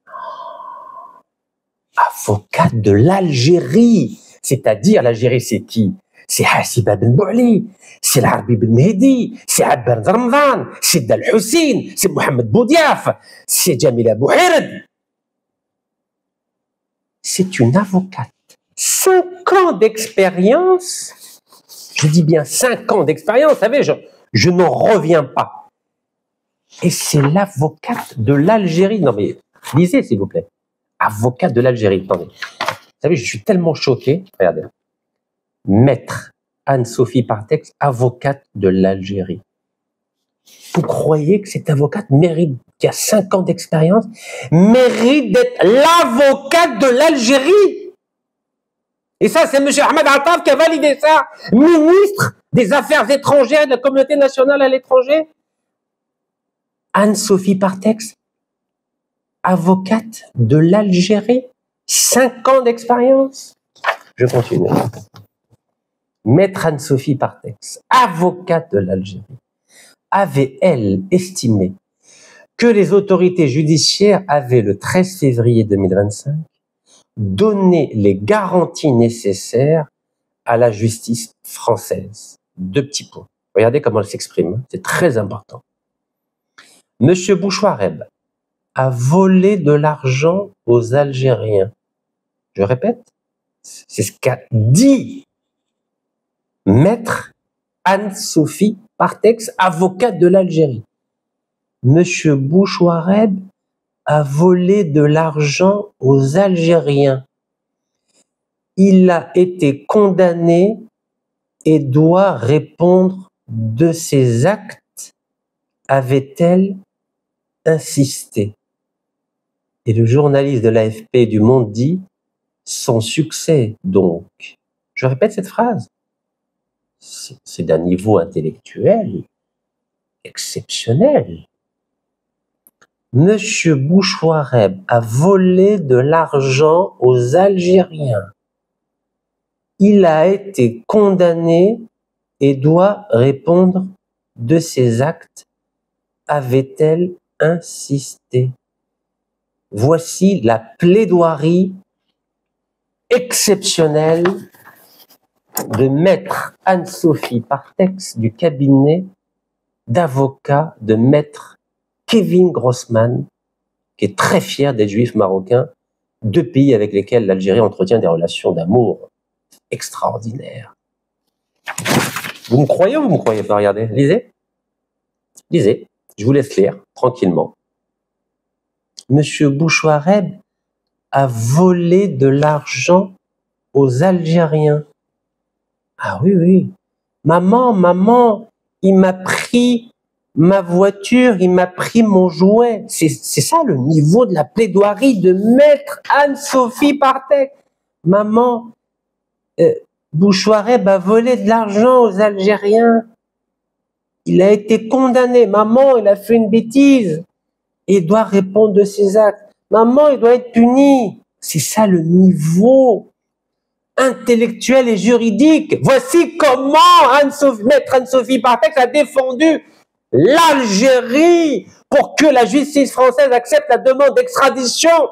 Avocate de l'Algérie. C'est-à-dire, l'Algérie, c'est qui? C'est Hassiba Ben Bouali, c'est l'Arbi Ben Mehdi, c'est Abban Ramadan, c'est Dal Hussein, c'est Mohamed Boudiaf, c'est Jamila Bouhired. C'est une avocate. 5 ans d'expérience, je dis bien 5 ans d'expérience, vous savez, je n'en reviens pas. Et c'est l'avocate de l'Algérie. Non mais, lisez s'il vous plaît. Avocate de l'Algérie, attendez. Vous savez, je suis tellement choqué, regardez. Maître Anne-Sophie Partex, avocate de l'Algérie. Vous croyez que cette avocate mérite, qui a 5 ans d'expérience, mérite d'être l'avocate de l'Algérie? Et ça, c'est M. Ahmed Attaf qui a validé ça, ministre des Affaires étrangères et de la communauté nationale à l'étranger. Anne-Sophie Partex, avocate de l'Algérie, 5 ans d'expérience. Je continue. Maître Anne-Sophie Partex, avocate de l'Algérie, avait, elle, estimé que les autorités judiciaires avaient, le 13 février 2025, donné les garanties nécessaires à la justice française. 2 petits points. Regardez comment elle s'exprime, c'est très important. Monsieur Bouchouareb a volé de l'argent aux Algériens. Je répète, c'est ce qu'a dit Maître Anne-Sophie Partex, avocate de l'Algérie. Monsieur Bouchouareb a volé de l'argent aux Algériens. Il a été condamné et doit répondre de ses actes, avait-elle insisté. Et le journaliste de l'AFP et du Monde dit « sans succès donc ». Je répète cette phrase. C'est d'un niveau intellectuel exceptionnel. Monsieur Bouchouareb a volé de l'argent aux Algériens. Il a été condamné et doit répondre de ses actes, avait-elle insisté. Voici la plaidoirie exceptionnelle de Maître Anne-Sophie Partex du cabinet d'avocat de Maître Kevin Grossman, qui est très fier d'être juif marocain, 2 pays avec lesquels l'Algérie entretient des relations d'amour extraordinaires. Vous me croyez ou vous ne me croyez pas? Regardez, lisez. Lisez, je vous laisse lire tranquillement. Monsieur Bouchouareb a volé de l'argent aux Algériens. Ah oui, oui. Maman, il m'a pris ma voiture, il m'a pris mon jouet. C'est ça le niveau de la plaidoirie de Maître Anne-Sophie Partex. Maman, Bouchouareb a volé de l'argent aux Algériens. Il a été condamné. Maman, il a fait une bêtise. Il doit répondre de ses actes. Maman, il doit être puni. C'est ça le niveau intellectuel et juridique. Voici comment Maître Anne-Sophie Partex a défendu l'Algérie pour que la justice française accepte la demande d'extradition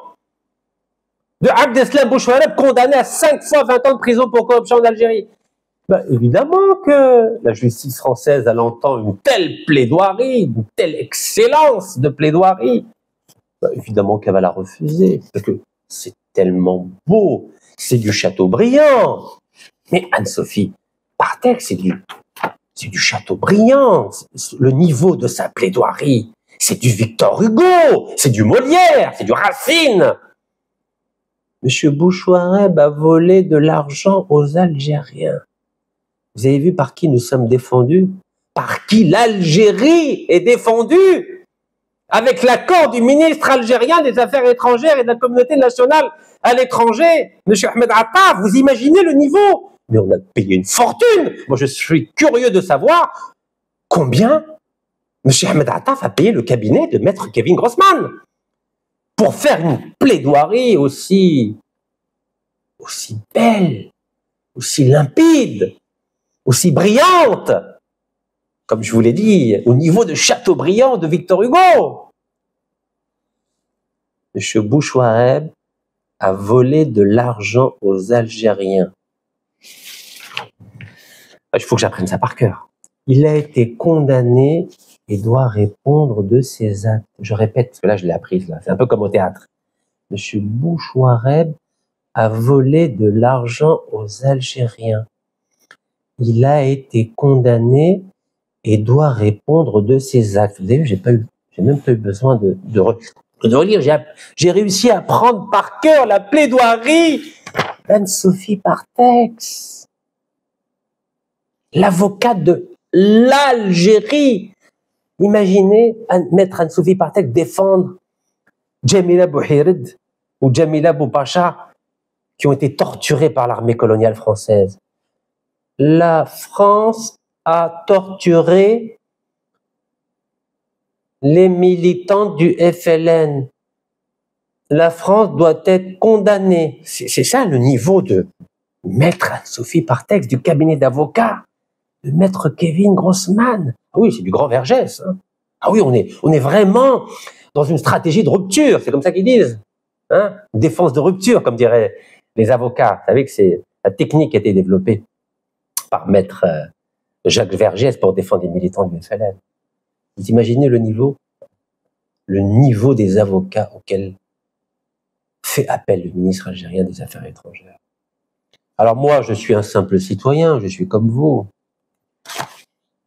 de Abdeslam Bouchouareb, condamné à 5 fois 20 ans de prison pour corruption d'Algérie. Ben, évidemment que la justice française, elle entend une telle plaidoirie, une telle excellence de plaidoirie. Ben, évidemment qu'elle va la refuser, parce que c'est tellement beau, c'est du Chateaubriand. Mais Anne-Sophie Partex, c'est du Chateaubriand. Le niveau de sa plaidoirie, c'est du Victor Hugo, c'est du Molière, c'est du Racine. Monsieur Bouchouareb a volé de l'argent aux Algériens. Vous avez vu par qui nous sommes défendus? Par qui l'Algérie est défendue? Avec l'accord du ministre algérien des Affaires étrangères et de la communauté nationale à l'étranger, M. Ahmed Attaf. Vous imaginez le niveau Mais on a payé une fortune. Moi, je suis curieux de savoir combien M. Ahmed Attaf a payé le cabinet de maître Kevin Grossman pour faire une plaidoirie aussi belle, aussi limpide, aussi brillante, comme je vous l'ai dit, au niveau de Chateaubriand de Victor Hugo. M. Bouchouareb a volé de l'argent aux Algériens. Il faut que j'apprenne ça par cœur. Il a été condamné et doit répondre de ses actes. Je répète, parce que là, je l'ai apprise, là. C'est un peu comme au théâtre. M. Bouchouareb a volé de l'argent aux Algériens. Il a été condamné et doit répondre de ses actes. Vous avez vu, j'ai même pas eu besoin de relire. J'ai réussi à prendre par cœur la plaidoirie d'Anne-Sophie Partex, l'avocate de l'Algérie. Imaginez maître Anne-Sophie Partex défendre Djamila Bouhired ou Djamila Boupacha qui ont été torturés par l'armée coloniale française. La France a torturé les militants du FLN. La France doit être condamnée. C'est ça le niveau de maître Anne-Sophie Partex du cabinet d'avocats, de maître Kevin Grossman. Ah oui, c'est du grand Vergès. Hein. Ah oui, on est vraiment dans une stratégie de rupture. C'est comme ça qu'ils disent. Hein, défense de rupture, comme diraient les avocats. Vous savez que c'est la technique qui a été développée par maître Jacques Vergès pour défendre les militants du FLN. Vous imaginez le niveau des avocats auxquels fait appel le ministre algérien des Affaires étrangères. Alors moi, je suis un simple citoyen, je suis comme vous.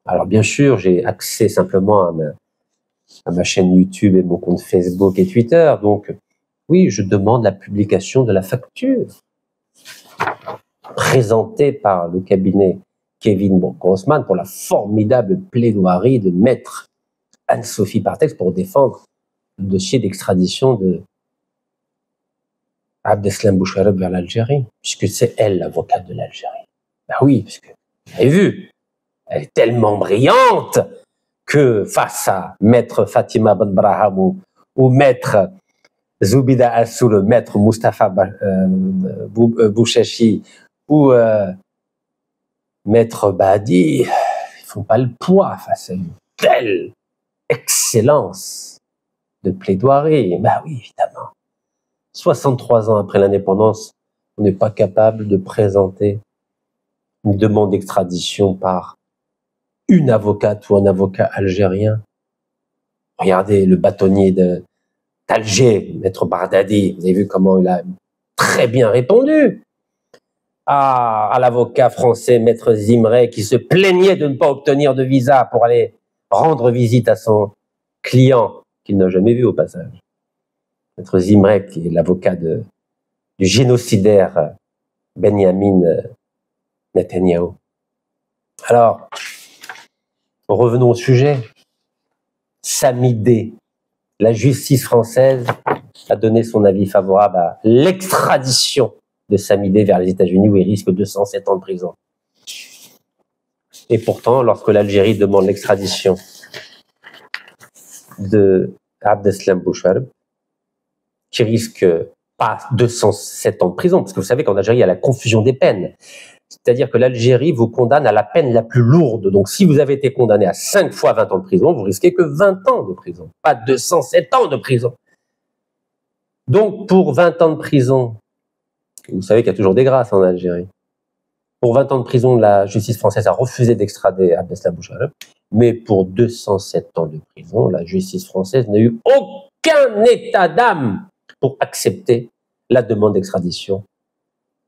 Alors bien sûr, j'ai accès simplement à ma chaîne YouTube et mon compte Facebook et Twitter. Donc oui, je demande la publication de la facture présentée par le cabinet Kevin Grossman pour la formidable plaidoirie de maître Anne-Sophie Partex pour défendre le dossier d'extradition de Abdeslam Bouchouareb vers l'Algérie, puisque c'est elle l'avocate de l'Algérie. Ben oui, parce que vous avez vu, elle est tellement brillante que face à maître Fatima Ben Braham ou maître Zoubida Assou, le maître Moustapha Bouchachi ou maître Badi, ils font pas le poids face à une telle excellence de plaidoirie. Ben oui, évidemment. 63 ans après l'indépendance, on n'est pas capable de présenter une demande d'extradition par une avocate ou un avocat algérien. Regardez le bâtonnier d'Alger, maître Bardadi, vous avez vu comment il a très bien répondu à l'avocat français, maître Zimré, qui se plaignait de ne pas obtenir de visa pour aller rendre visite à son client, qu'il n'a jamais vu au passage. Maître Zimré, qui est l'avocat du génocidaire Benyamin Netanyahou. Alors, revenons au sujet. Sami D, la justice française a donné son avis favorable à l'extradition de Sami D vers les États-Unis où il risque 207 ans de prison. Et pourtant, lorsque l'Algérie demande l'extradition de Abdeslam Bouchouareb, qui risque pas 207 ans de prison, parce que vous savez qu'en Algérie, il y a la confusion des peines. C'est-à-dire que l'Algérie vous condamne à la peine la plus lourde. Donc, si vous avez été condamné à 5 fois 20 ans de prison, vous risquez que 20 ans de prison, pas 207 ans de prison. Donc, pour 20 ans de prison, vous savez qu'il y a toujours des grâces en Algérie. Pour 20 ans de prison, la justice française a refusé d'extrader Abdeslam Bouchouareb, mais pour 207 ans de prison, la justice française n'a eu aucun état d'âme pour accepter la demande d'extradition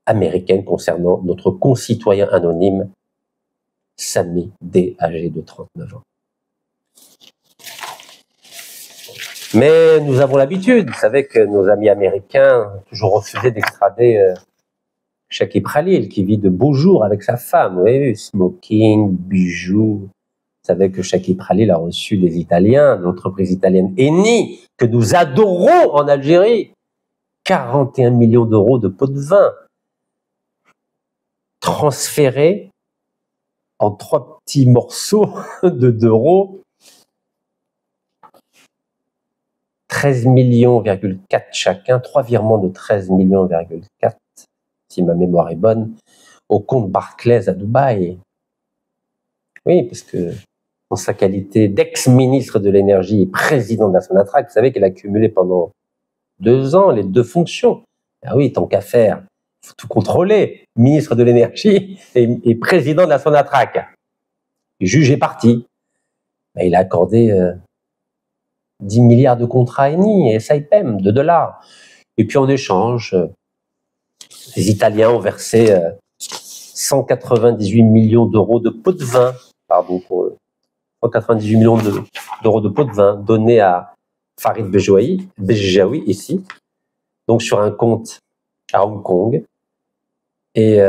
américaine concernant notre concitoyen anonyme Sami D, âgé de 39 ans. Mais nous avons l'habitude, vous savez que nos amis américains ont toujours refusé d'extrader Chakib Khalil, qui vit de beaux jours avec sa femme. Vous avez vu, smoking, bijoux. Vous savez que Chakib Khalil a reçu des Italiens, l'entreprise italienne Eni, que nous adorons en Algérie, 41 millions d'euros de pots de vin. transféré en 3 petits morceaux d'euros 13 millions, chacun, 3 virements de 13 millions, si ma mémoire est bonne, au compte Barclays à Dubaï. Oui, parce que en sa qualité d'ex-ministre de l'énergie et président de la Sonatrach, vous savez qu'elle a cumulé pendant 2 ans les 2 fonctions. Ah oui, tant qu'à faire, il faut tout contrôler. Ministre de l'énergie et président de la Sonatrach. Juge est parti. Ben, il a accordé 10 milliards de contrats Eni et Saipem, de dollars. Et puis en échange, les Italiens ont versé 198 millions d'euros de pots de vin, pardon pour eux, 198 millions d'euros de pots de vin donnés à Farid Bejaoui, ici, donc sur un compte à Hong Kong. Et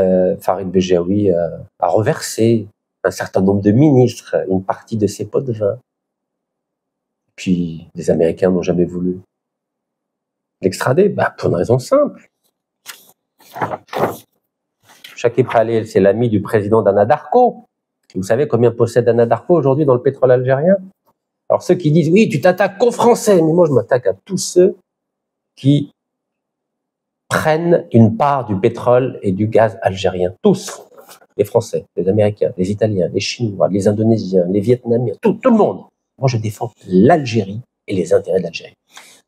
Farid Bejaoui a reversé un certain nombre de ministres une partie de ces pots de vin. Puis les Américains n'ont jamais voulu l'extrader, pour une raison simple. Shakib Khalil, c'est l'ami du président d'Anadarko. Vous savez combien possède Anadarko aujourd'hui dans le pétrole algérien? Alors ceux qui disent, oui, tu t'attaques qu'aux Français, mais moi je m'attaque à tous ceux qui prennent une part du pétrole et du gaz algérien. Tous. Les Français, les Américains, les Italiens, les Chinois, les Indonésiens, les Vietnamiens, tout le monde. Moi, je défends l'Algérie et les intérêts de l'Algérie.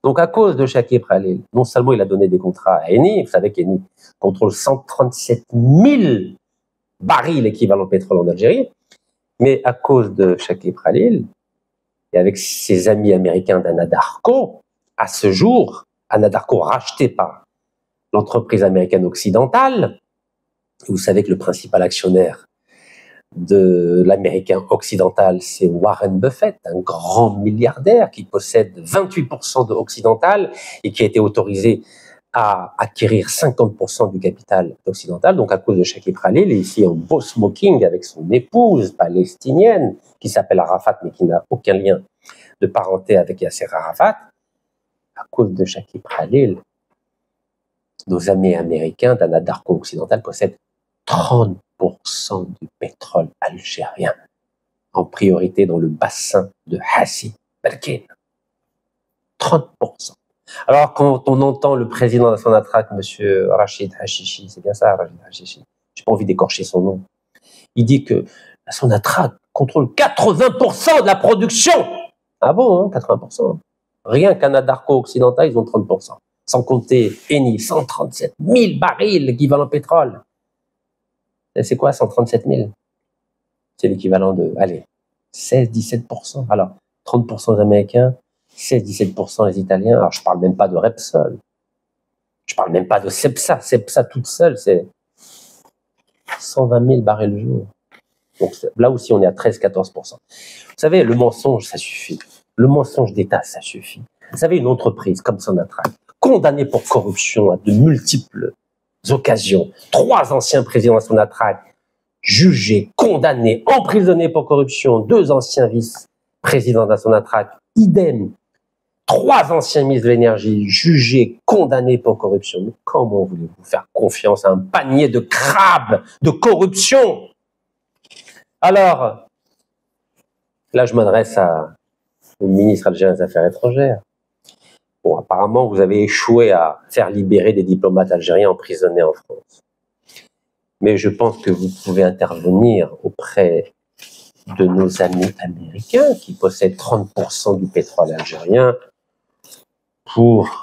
Donc, à cause de Shakib Khalil, non seulement il a donné des contrats à Eni, vous savez qu'Eni contrôle 137 000 barils équivalent pétrole en Algérie, mais à cause de Shakib Khalil, et avec ses amis américains d'Anadarko, à ce jour, Anadarko racheté par l'entreprise américaine occidentale, vous savez que le principal actionnaire de l'américain occidental, c'est Warren Buffett, un grand milliardaire qui possède 28% de Occidental et qui a été autorisé à acquérir 50% du capital d'Occidental. Donc, à cause de Shakib Khalil, il est ici en beau smoking avec son épouse palestinienne qui s'appelle Arafat, mais qui n'a aucun lien de parenté avec Yasser Arafat. À cause de Shakib Khalil, nos amis américains d'Anadarko Occidental possèdent 30% du pétrole algérien, en priorité dans le bassin de Hassi Berkin. 30%. Alors, quand on entend le président de la Sonatrach, M. Rachid Hachichi, c'est bien ça, Rachid Hachichi, j'ai pas envie d'écorcher son nom, il dit que la Sonatrach contrôle 80% de la production. Ah bon, 80%. Rien qu'Anadarko Occidental, ils ont 30%. Sans compter Eni, 137 000 barils équivalent pétrole. C'est quoi 137 000? C'est l'équivalent de, 16-17%. Alors, 30% des Américains, 16-17% les Italiens. Alors, je ne parle même pas de Repsol. Je ne parle même pas de Cepsa. Cepsa toute seule, c'est 120 000 barils le jour. Donc là aussi, on est à 13-14%. Vous savez, le mensonge, ça suffit. Le mensonge d'État, ça suffit. Vous savez, une entreprise comme Sonatrach, condamnée pour corruption à de multiples occasions, 3 anciens présidents de Sonatrach jugés, condamnés, emprisonnés pour corruption, 2 anciens vice-présidents de la Sonatrach, idem, 3 anciens ministres de l'énergie jugés, condamnés pour corruption. Mais comment voulez-vous faire confiance à un panier de crabes de corruption? Alors, là je m'adresse au ministre algérien des Affaires étrangères. Bon, apparemment, vous avez échoué à faire libérer des diplomates algériens emprisonnés en France. Mais je pense que vous pouvez intervenir auprès de nos amis américains qui possèdent 30% du pétrole algérien pour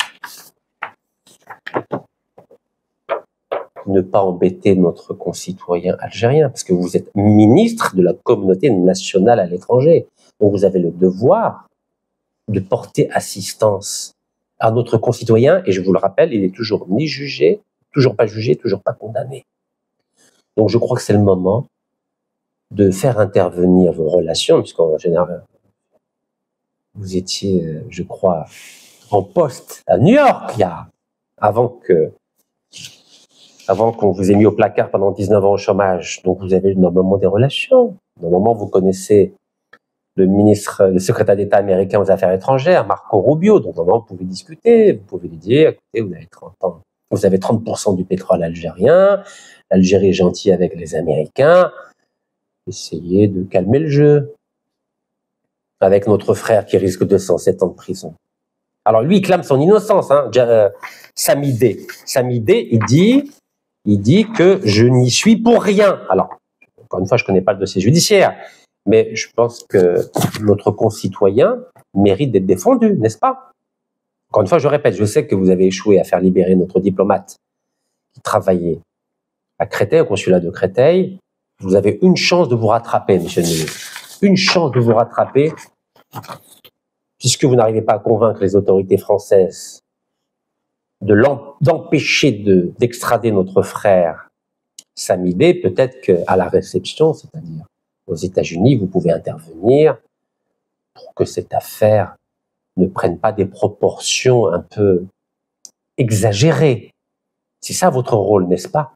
ne pas embêter notre concitoyen algérien, parce que vous êtes ministre de la communauté nationale à l'étranger. Donc vous avez le devoir de porter assistance à notre concitoyen, et je vous le rappelle, il est toujours ni jugé, toujours pas jugé, toujours pas condamné. Donc je crois que c'est le moment de faire intervenir vos relations, puisqu'en général, vous étiez, je crois, en poste à New York, avant qu'on vous ait mis au placard pendant 19 ans au chômage. Donc vous avez normalement des relations. Normalement, vous connaissez le secrétaire d'État américain aux Affaires étrangères, Marco Rubio, donc normalement vous pouvez discuter, vous pouvez lui dire, écoutez, vous avez 30 ans, vous avez 30% du pétrole algérien, l'Algérie est gentille avec les Américains. Essayez de calmer le jeu. Avec notre frère qui risque 207 ans de prison. Alors lui, il clame son innocence, hein. Samidé, il dit que je n'y suis pour rien. Alors, encore une fois, je ne connais pas le dossier judiciaire, mais je pense que notre concitoyen mérite d'être défendu, n'est-ce pas? Encore une fois, je répète, je sais que vous avez échoué à faire libérer notre diplomate qui travaillait à Créteil, au consulat de Créteil. Vous avez une chance de vous rattraper, monsieur le ministre. Une chance de vous rattraper, puisque vous n'arrivez pas à convaincre les autorités françaises d'empêcher d'extrader notre frère Samidé. Peut-être qu'à la réception, c'est-à-dire aux États-Unis, vous pouvez intervenir pour que cette affaire ne prenne pas des proportions un peu exagérées. C'est ça votre rôle, n'est-ce pas?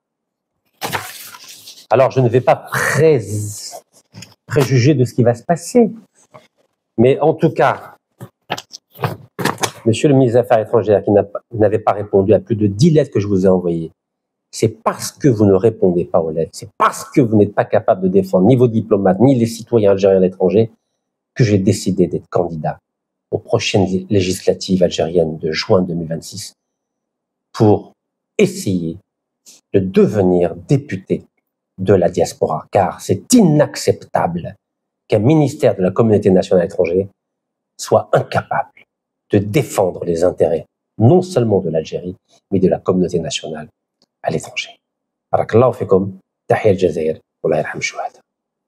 Alors, je ne vais pas préjuger de ce qui va se passer. Mais en tout cas, monsieur le ministre des Affaires étrangères, qui n'avait pas répondu à plus de 10 lettres que je vous ai envoyées, c'est parce que vous ne répondez pas aux lettres, c'est parce que vous n'êtes pas capable de défendre ni vos diplomates, ni les citoyens algériens à l'étranger, que j'ai décidé d'être candidat aux prochaines législatives algériennes de juin 2026 pour essayer de devenir député de la diaspora, car c'est inacceptable qu'un ministère de la communauté nationale étrangère soit incapable de défendre les intérêts non seulement de l'Algérie, mais de la communauté nationale à l'étranger. Barakallahu fikum, tahiyya al-Jazair, wa Allah yarham shuhada.